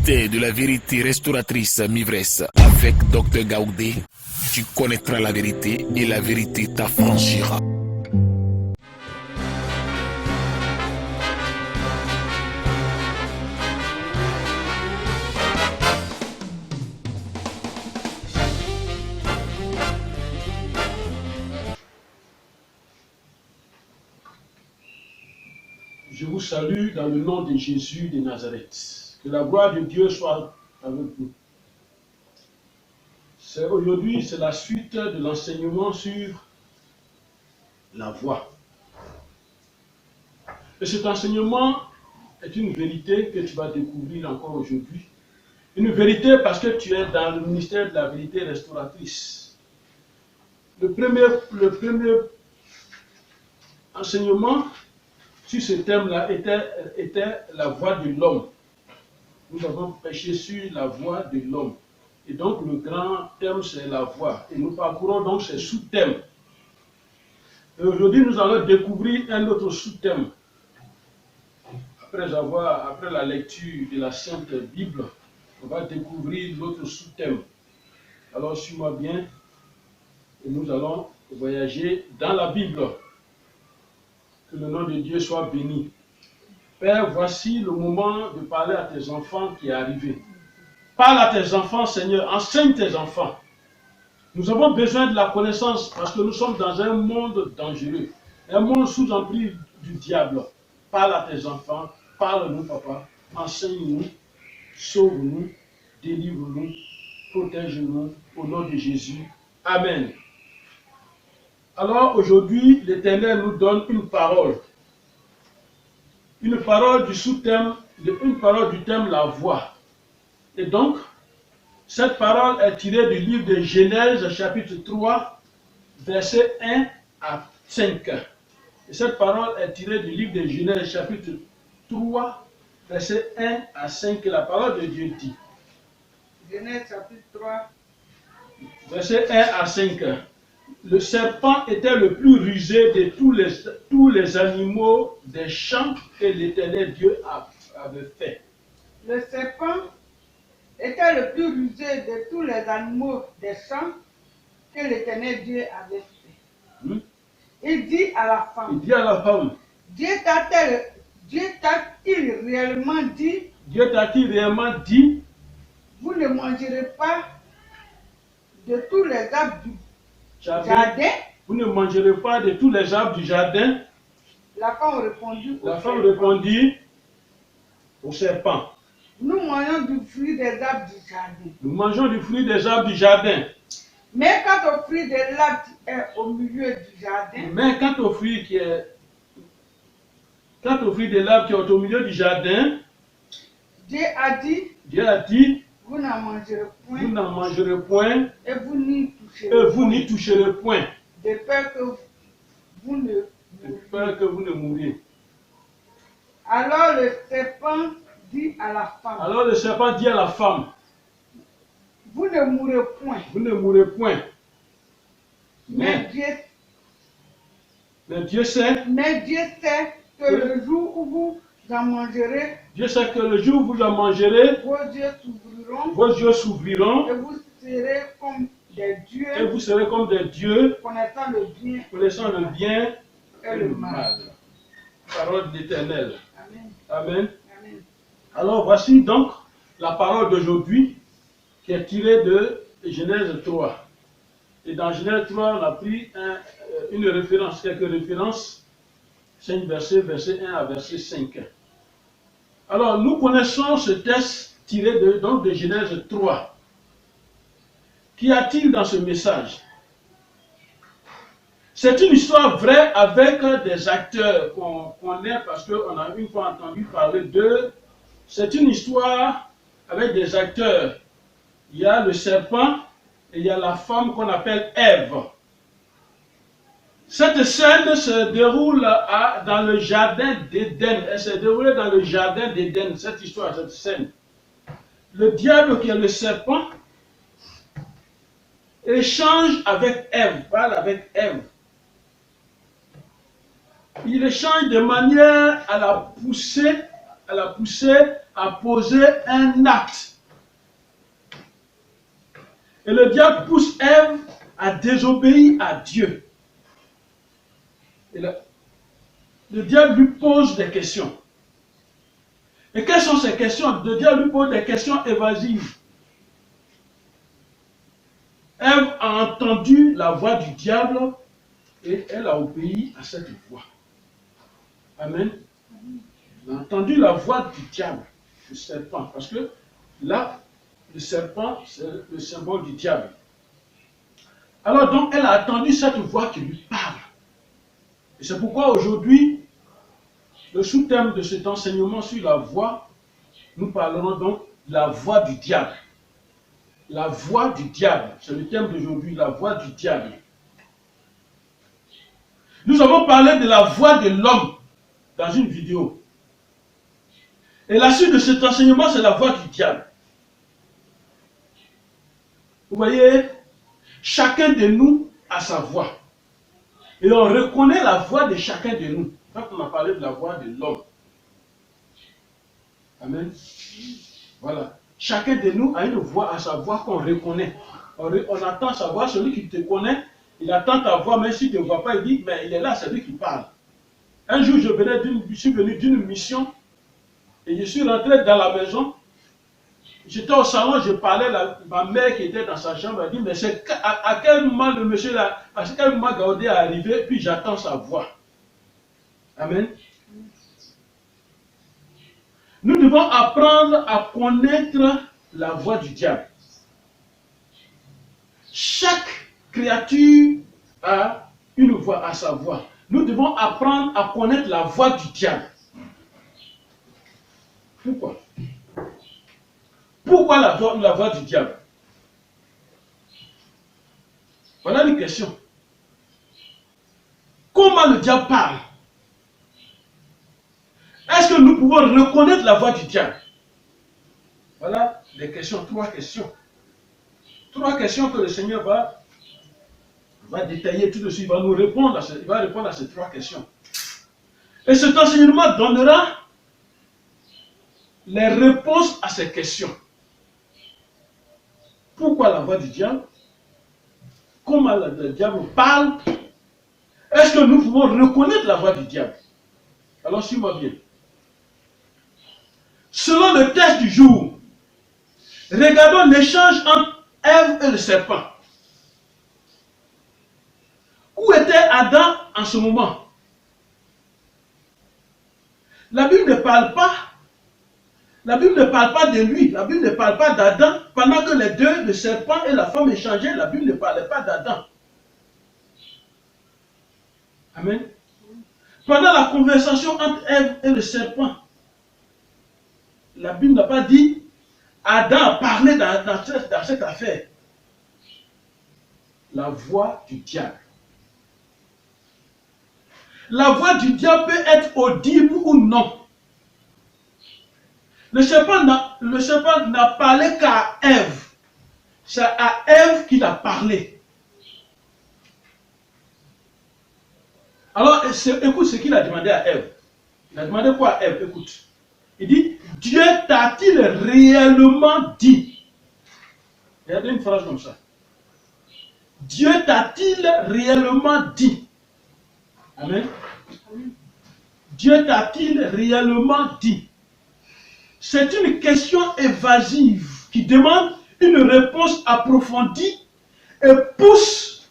vérité de la vérité restauratrice Mivresse avec Dr Gaoudé. Tu connaîtras la vérité et la vérité t'affranchira. Je vous salue dans le nom de Jésus de Nazareth. Que la gloire de Dieu soit avec vous. Aujourd'hui, c'est la suite de l'enseignement sur la voix. Et cet enseignement est une vérité que tu vas découvrir encore aujourd'hui. Une vérité parce que tu es dans le ministère de la vérité restauratrice. Le premier enseignement sur ce thème-là était la voix de l'homme. Nous avons prêché sur la voix de l'homme. Et donc le grand thème, c'est la voix. Et nous parcourons donc ces sous-thèmes. Et aujourd'hui, nous allons découvrir un autre sous-thème. Après la lecture de la Sainte Bible, on va découvrir l'autre sous-thème. Alors, suis-moi bien. Et nous allons voyager dans la Bible. Que le nom de Dieu soit béni. Père, voici le moment de parler à tes enfants qui est arrivé. Parle à tes enfants, Seigneur, enseigne tes enfants. Nous avons besoin de la connaissance parce que nous sommes dans un monde dangereux, un monde sous emprise du diable. Parle à tes enfants, parle-nous, papa, enseigne-nous, sauve-nous, délivre-nous, protège-nous au nom de Jésus. Amen. Alors aujourd'hui, l'Éternel nous donne une parole du sous-thème, une parole du thème la voix. Et donc, cette parole est tirée du livre de Genèse, chapitre 3, versets 1 à 5. Et cette parole est tirée du livre de Genèse, chapitre 3, versets 1 à 5. La parole de Dieu dit. Genèse, chapitre 3, versets 1 à 5. Le serpent était le plus rusé de tous les animaux des champs que l'Éternel Dieu avait fait. le serpent était le plus rusé de tous les animaux des champs que l'Éternel Dieu avait fait. Il dit à la femme, Dieu t'a-t-il réellement dit, vous ne mangerez pas de tous les arbres du jardin? Vous ne mangerez pas de tous les arbres du jardin. La femme répondit au serpent. Nous mangeons du fruit des arbres du jardin. Nous mangeons du fruit des arbres du jardin. Mais quant au fruit de l'arbre qui est au milieu du jardin, quant au fruit de l'arbre qui est au milieu du jardin, Dieu a dit, vous n'en mangerez point, et vous n'y toucherez point, de peur que vous ne mouriez. Alors le serpent dit à la femme, vous ne mourrez point. Mais Dieu sait que le jour où vous en mangerez, vos yeux s'ouvriront, et vous serez comme des dieux, connaissant le bien et le mal. Parole de l'Éternel. Amen. Alors voici donc la parole d'aujourd'hui qui est tirée de Genèse 3. Et dans Genèse 3, on a pris quelques références, 5 versets, verset 1 à verset 5. Alors nous connaissons ce texte tiré de Genèse 3. Qu'y a-t-il dans ce message? C'est une histoire vraie avec des acteurs qu'on connaît parce qu'on a une fois entendu parler d'eux. C'est une histoire avec des acteurs. Il y a le serpent et il y a la femme qu'on appelle Ève. Cette scène se déroule dans le jardin d'Éden. Elle s'est déroulée dans le jardin d'Éden, cette histoire, cette scène. Le diable qui est le serpent échange avec Ève, parle avec Ève. Il échange de manière à la pousser a posé un acte. Et le diable pousse Ève à désobéir à Dieu. Et le diable lui pose des questions. Et quelles sont ces questions? Le diable lui pose des questions évasives. Ève a entendu la voix du diable et elle a obéi à cette voix. Amen. Elle a entendu la voix du diable, du serpent, parce que là, le serpent, c'est le symbole du diable. Alors donc, elle a entendu cette voix qui lui parle. Et c'est pourquoi aujourd'hui, le sous-thème de cet enseignement sur la voix, nous parlerons donc de la voix du diable. La voix du diable, c'est le thème d'aujourd'hui, la voix du diable. Nous avons parlé de la voix de l'homme dans une vidéo. Et la suite de cet enseignement, c'est la voix du diable. Vous voyez, chacun de nous a sa voix. Et on reconnaît la voix de chacun de nous. Quand on a parlé de la voix de l'homme. Amen. Voilà. Chacun de nous a une voix, à sa voix qu'on reconnaît. On attend sa voix, celui qui te connaît, il attend ta voix, même s'il ne te voit pas, il dit, mais il est là, c'est lui qui parle. Un jour, je suis venu d'une mission, et je suis rentré dans la maison. J'étais au salon, je parlais, ma mère qui était dans sa chambre, elle dit, mais c'est à quel moment le monsieur là, à quel moment Gaudé est arrivé, puis j'attends sa voix. Amen. Nous devons apprendre à connaître la voix du diable. Chaque créature a une voix, à sa voix. Nous devons apprendre à connaître la voix du diable. Pourquoi? Pourquoi la voix du diable? Voilà une question. Comment le diable parle? Est-ce que nous pouvons reconnaître la voix du diable? Voilà les questions, trois questions. Trois questions que le Seigneur va détailler tout de suite. Il va nous répondre il va répondre à ces trois questions. Et cet enseignement donnera les réponses à ces questions. Pourquoi la voix du diable? Comment le diable parle? Est-ce que nous pouvons reconnaître la voix du diable? Alors, suis-moi bien. Selon le texte du jour, regardons l'échange entre Ève et le serpent. Où était Adam en ce moment? La Bible ne parle pas. La Bible ne parle pas de lui. La Bible ne parle pas d'Adam. Pendant que les deux, le serpent et la femme échangeaient, la Bible ne parlait pas d'Adam. Amen. Pendant la conversation entre Ève et le serpent, la Bible n'a pas dit Adam a parlé dans cette affaire. La voix du diable. La voix du diable peut être audible ou non. Le serpent n'a parlé qu'à Ève. C'est à Ève qu'il a parlé. Alors, écoute ce qu'il a demandé à Ève. Il a demandé quoi à Ève? Écoute. Il dit, Dieu t'a-t-il réellement dit? Regardez une phrase comme ça. Dieu t'a-t-il réellement dit? Amen. Dieu t'a-t-il réellement dit? C'est une question évasive qui demande une réponse approfondie et pousse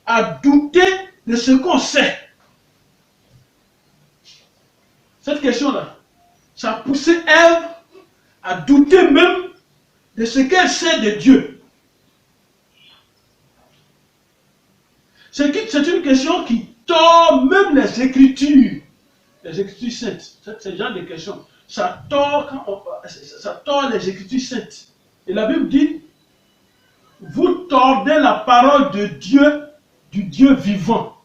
à douter de ce qu'on sait. Cette question-là, ça a poussé Ève à douter même de ce qu'elle sait de Dieu. C'est une question qui tord même les Écritures saintes. Ce genre de questions. Ça tord les Écritures saintes. Et la Bible dit, vous tordez la parole de Dieu, du Dieu vivant.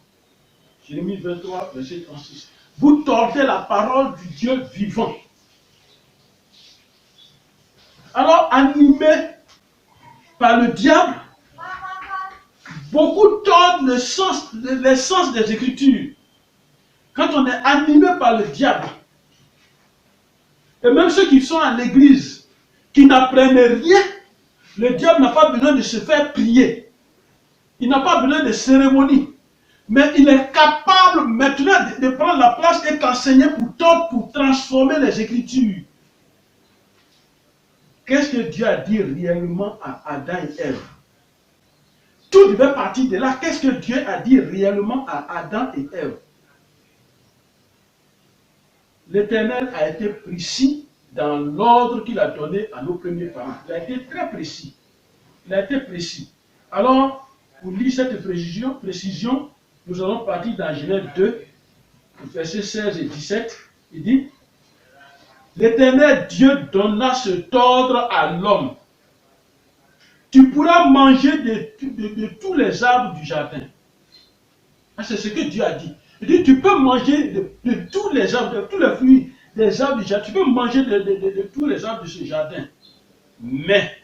Jérémie 23, verset 36. Vous tordez la parole du Dieu vivant. Alors, animés par le diable, beaucoup tordent le sens des Écritures. Quand on est animé par le diable, Et même ceux qui sont à l'église, qui n'apprennent rien, le diable n'a pas besoin de se faire prier. Il n'a pas besoin de cérémonie. Mais il est capable maintenant de prendre la place et d'enseigner pour transformer les Écritures. Qu'est-ce que Dieu a dit réellement à Adam et Ève? Tout devait partir de là. Qu'est-ce que Dieu a dit réellement à Adam et Ève? L'Éternel a été précis dans l'ordre qu'il a donné à nos premiers parents. Il a été très précis. Il a été précis. Alors, pour lire cette précision, nous allons partir dans Genèse 2, versets 16 et 17. Il dit, l'Éternel Dieu donna cet ordre à l'homme. Tu pourras manger de tous les arbres du jardin. C'est ce que Dieu a dit. Il dit, tu peux manger de tous les arbres, de tous les fruits des arbres du jardin. Tu peux manger de tous les arbres de ce jardin. Mais,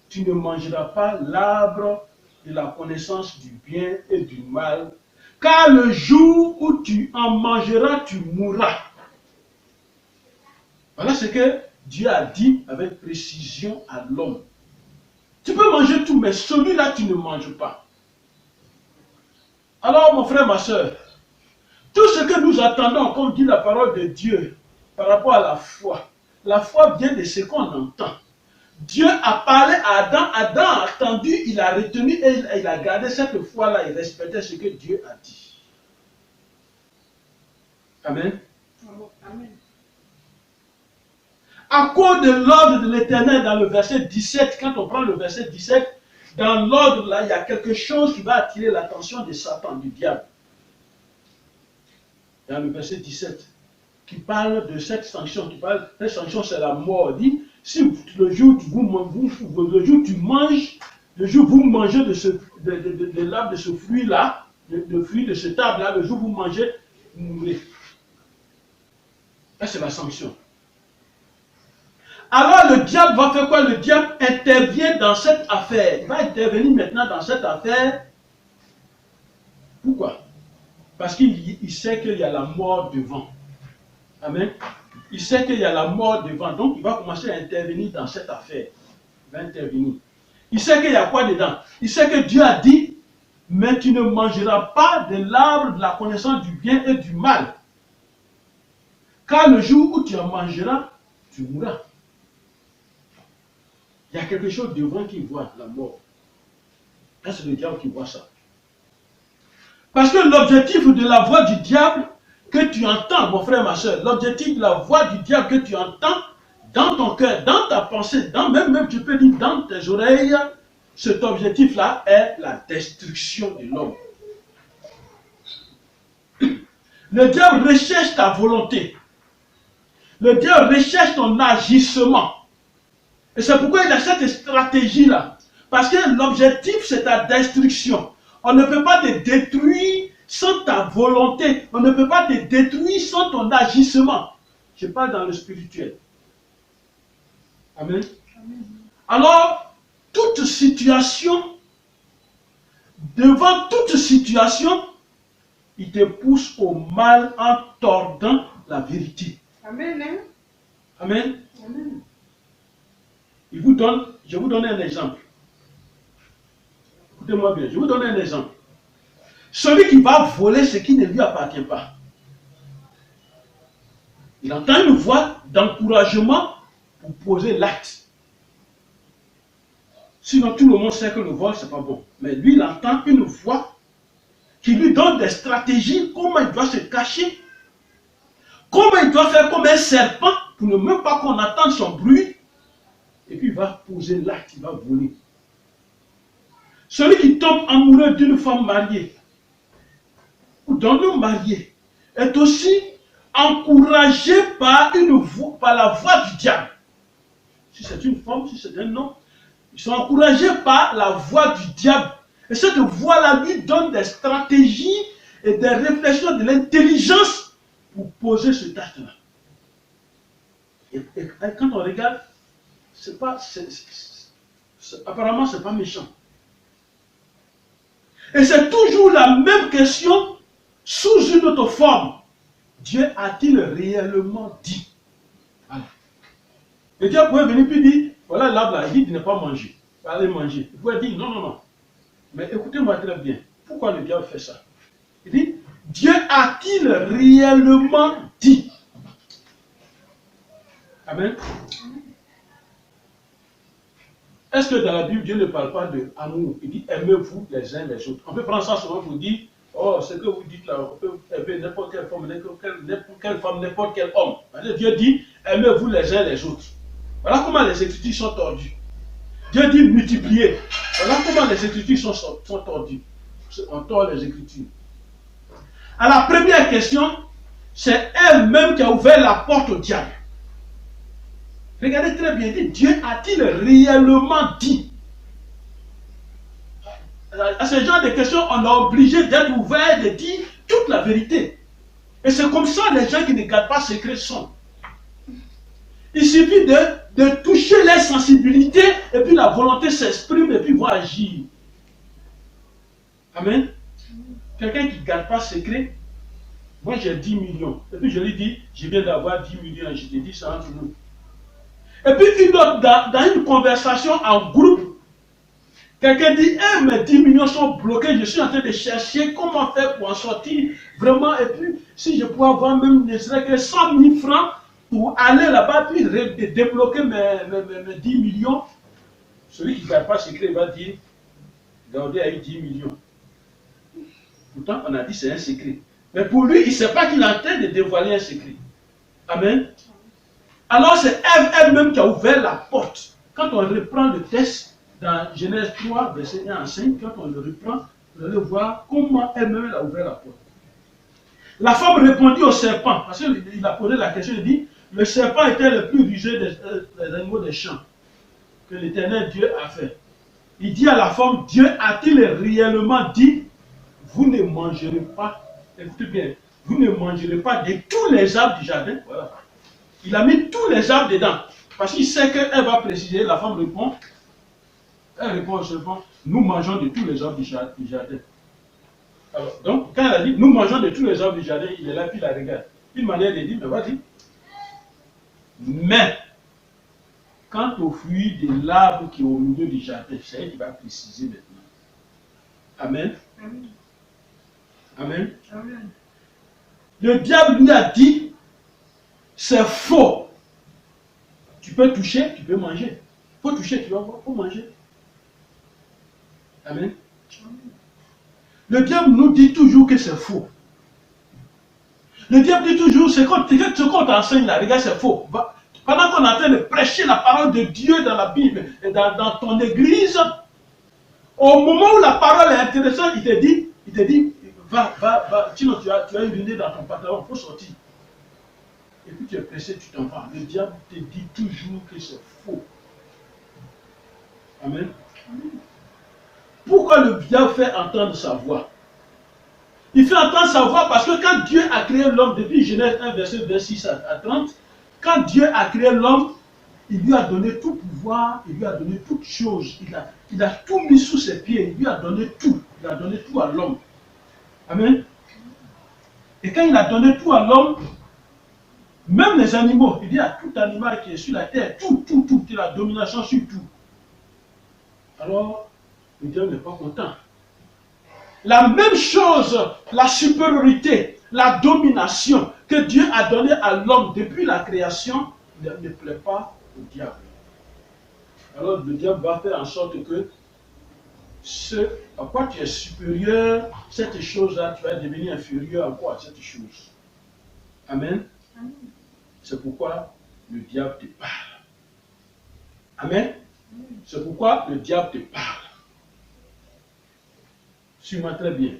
tu ne mangeras pas l'arbre de la connaissance du bien et du mal, car le jour où tu en mangeras, tu mourras. Voilà ce que Dieu a dit avec précision à l'homme. Tu peux manger tout, mais celui-là, tu ne manges pas. Alors, mon frère, ma soeur, tout ce que nous attendons, comme dit la parole de Dieu, par rapport à la foi vient de ce qu'on entend. Dieu a parlé à Adam, Adam a attendu, il a retenu et il a gardé cette foi-là, il respectait ce que Dieu a dit. Amen. Amen. À cause de l'ordre de l'Éternel dans le verset 17, quand on prend le verset 17, dans l'ordre là, il y a quelque chose qui va attirer l'attention de Satan, du diable. Dans le verset 17, qui parle de cette sanction, cette sanction c'est la mort. Il dit, si le jour où tu manges, le jour où vous mangez de l'arbre de ce fruit-là, le fruit de cet arbre-là, le jour où vous mangez, vous mourrez. Ça, c'est la sanction. Alors le diable va faire quoi? Le diable intervient dans cette affaire. Il va intervenir maintenant dans cette affaire. Pourquoi? Parce qu'il sait qu'il y a la mort devant. Amen. Il sait qu'il y a la mort devant. Donc il va commencer à intervenir dans cette affaire. Il va intervenir. Il sait qu'il y a quoi dedans? Il sait que Dieu a dit, mais tu ne mangeras pas de l'arbre de la connaissance du bien et du mal. Car le jour où tu en mangeras, tu mourras. Il y a quelque chose devant qui voit la mort. Là, c'est le diable qui voit ça. Parce que l'objectif de la voix du diable que tu entends, mon frère, ma soeur, l'objectif de la voix du diable que tu entends dans ton cœur, dans ta pensée, même tu peux dire dans tes oreilles, cet objectif-là est la destruction de l'homme. Le diable recherche ta volonté. Le diable recherche ton agissement. Et c'est pourquoi il a cette stratégie-là. Parce que l'objectif, c'est ta destruction. On ne peut pas te détruire sans ta volonté. On ne peut pas te détruire sans ton agissement. Je parle dans le spirituel. Amen. Amen. Alors, toute situation, devant toute situation, il te pousse au mal en tordant la vérité. Amen. Amen. Amen. Je vous donne un exemple. Écoutez-moi bien, je vous donne un exemple. Celui qui va voler ce qui ne lui appartient pas. Il entend une voix d'encouragement pour poser l'acte. Sinon, tout le monde sait que le vol, ce n'est pas bon. Mais lui, il entend une voix qui lui donne des stratégies, comment il doit se cacher, comment il doit faire comme un serpent pour ne même pas qu'on entende son bruit. Et puis il va poser l'acte, il va voler. Celui qui tombe amoureux d'une femme mariée ou d'un homme marié est aussi encouragé par la voix du diable. Si c'est une femme, si c'est un homme, ils sont encouragés par la voix du diable. Et cette voix-là lui donne des stratégies et des réflexions, de l'intelligence pour poser ce acte-là. Et quand on regarde, apparemment, ce n'est pas méchant. Et c'est toujours la même question sous une autre forme. Dieu a-t-il réellement dit? Voilà. Le diable pouvait venir puis dire, voilà l'arbre là, il dit de ne pas manger. Allez manger. Il pouvait dire, non, non, non. Mais écoutez-moi très bien. Pourquoi le diable fait ça? Il dit, Dieu a-t-il réellement dit? Amen. Est-ce que dans la Bible, Dieu ne parle pas d'amour? Il dit, aimez-vous les uns les autres. On peut prendre ça souvent pour dire, oh, ce que vous dites là, on peut aimer n'importe quelle femme, n'importe quel homme. Dieu dit, aimez-vous les uns les autres. Voilà comment les Écritures sont tordues. Dieu dit multiplier. Voilà comment les Écritures sont tordues. On tord les Écritures. À la première question, c'est elle-même qui a ouvert la porte au diable. Regardez très bien, Dieu a-t-il réellement dit? À ce genre de questions, on est obligé d'être ouvert, de dire toute la vérité. Et c'est comme ça les gens qui ne gardent pas secret sont. Il suffit de toucher les sensibilités et puis la volonté s'exprime et puis va agir. Amen. Quelqu'un qui ne garde pas secret, moi j'ai 10 millions. Et puis je lui dis, je viens d'avoir 10 millions et je te dis ça entre nous. Et puis une autre, dans une conversation en groupe, quelqu'un dit, eh, mes 10 millions sont bloqués, je suis en train de chercher comment faire pour en sortir vraiment. Et puis, si je pouvais avoir même ne serait que 100 000 francs pour aller là-bas, puis débloquer mes 10 millions, celui qui ne garde pas secret va dire, Gaudé a eu 10 millions. Pourtant, on a dit c'est un secret. Mais pour lui, il ne sait pas qu'il est en train de dévoiler un secret. Amen. Alors c'est Ève elle-même qui a ouvert la porte. Quand on reprend le texte dans Genèse 3, verset 1 à 5, quand on le reprend, vous allez voir comment elle-même a ouvert la porte. La femme répondit au serpent, parce qu'il a posé la question, il dit, le serpent était le plus rusé des animaux des champs que l'Éternel Dieu a fait. Il dit à la femme, Dieu a-t-il réellement dit, vous ne mangerez pas, écoutez bien, vous ne mangerez pas de tous les arbres du jardin. Voilà. Il a mis tous les arbres dedans. Parce qu'il sait qu'elle va préciser, la femme répond, elle répond au serpent, nous mangeons de tous les arbres du jardin. Alors, donc, quand elle a dit, nous mangeons de tous les arbres du jardin, il est là, puis il la regarde. Une manière de dire, mais vas-y. Mais, quant au fruit de l'arbre qui est au milieu du jardin, c'est elle qui va préciser maintenant. Amen. Amen. Amen. Amen. Le diable lui a dit, c'est faux. Tu peux toucher, tu peux manger. Il faut toucher, tu vas voir, il faut manger. Amen. Le diable nous dit toujours que c'est faux. Le diable dit toujours, ce qu'on t'enseigne là, regarde, c'est faux. Pendant qu'on est en train de prêcher la parole de Dieu dans la Bible, et dans ton église, au moment où la parole est intéressante, il te dit, va, sinon tu as uriné dans ton pantalon, il faut sortir. Et puis tu es pressé, tu t'en vas. Le diable te dit toujours que c'est faux. Amen. Pourquoi le diable fait entendre sa voix? Il fait entendre sa voix parce que quand Dieu a créé l'homme, depuis Genèse 1, verset 26 à 30, quand Dieu a créé l'homme, il lui a donné tout pouvoir, il lui a donné toutes choses. Il a tout mis sous ses pieds, il lui a donné tout. Il a donné tout à l'homme. Amen. Et quand il a donné tout à l'homme, même les animaux, il dit à tout animal qui est sur la terre, tout, il a la domination sur tout. Alors, le diable n'est pas content. La même chose, la supériorité, la domination que Dieu a donnée à l'homme depuis la création ne plaît pas au diable. Alors le diable va faire en sorte que ce à quoi tu es supérieur, cette chose-là, tu vas devenir inférieur à quoi? À cette chose. Amen. Amen. C'est pourquoi le diable te parle. Amen. C'est pourquoi le diable te parle. Suis-moi très bien.